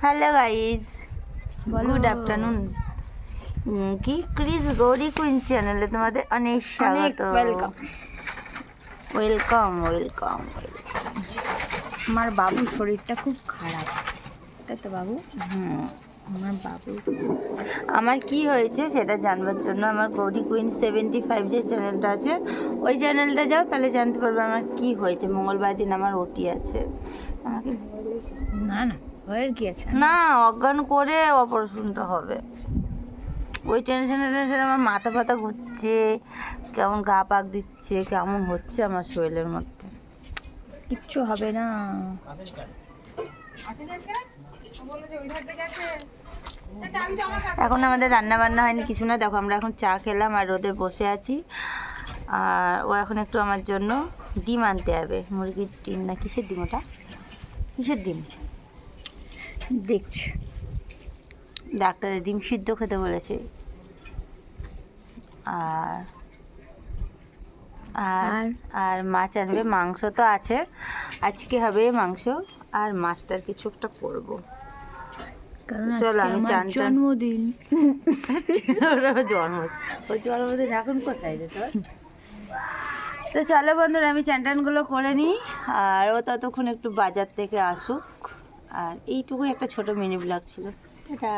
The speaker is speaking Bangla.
Hello guys, good afternoon. কি ক্রিস গৌরী কুইন চ্যানেলে তোমাদের অনেক স্বাগত। Welcome welcome. আমার বাবুর শরীরটা খুব খারাপ, তাই তো বাবু? আমার বাবুর আমার কি হয়েছে সেটা জানবার জন্য আমার গৌরী কুইন 75 যে চ্যানেলটা আছে ওই চ্যানেলটা যাও, তাহলে জানতে পারবে আমার কি হয়েছে। মঙ্গলবার দিন আমার ওটি আছে। আমাকে না না ভয়ের কি আছে? না, অজ্ঞান করে অপারেশনটা হবে। ওই টেনশনে টেনশনে আমার মাথা ব্যথা ঘুরছে, কেমন গা পাক দিচ্ছে, কেমন হচ্ছে আমার শরীরের মধ্যে। কিচ্ছু হবে না। এখন আমাদের রান্না বান্না হয়নি, কিছু না। দেখো আমরা এখন চা খেলাম আর রোদে বসে আছি। আর ও এখন একটু আমার জন্য ডিম আনতে যাবে। মুরগির ডিম না কিসের ডিম ওটা? কিসের ডিম দেখছি। ডাক্তারের ডিম সিদ্ধ খেতে বলেছে। আর আর আর মাছ আনবে। মাংস তো আছে, আজকে হবে মাংস আর মাছটার কিছু একটা করবো। কারণ চলো আমি চান জন্মদিন। জন্মদিন এখন কোথায় রে তোর? তো চলো বন্ধুরা, আমি চানটানগুলো করে নিই আর ও ততক্ষণ একটু বাজার থেকে আসুক। আর এইটুকু একটা ছোট মিনি ব্লগ ছিল। এটা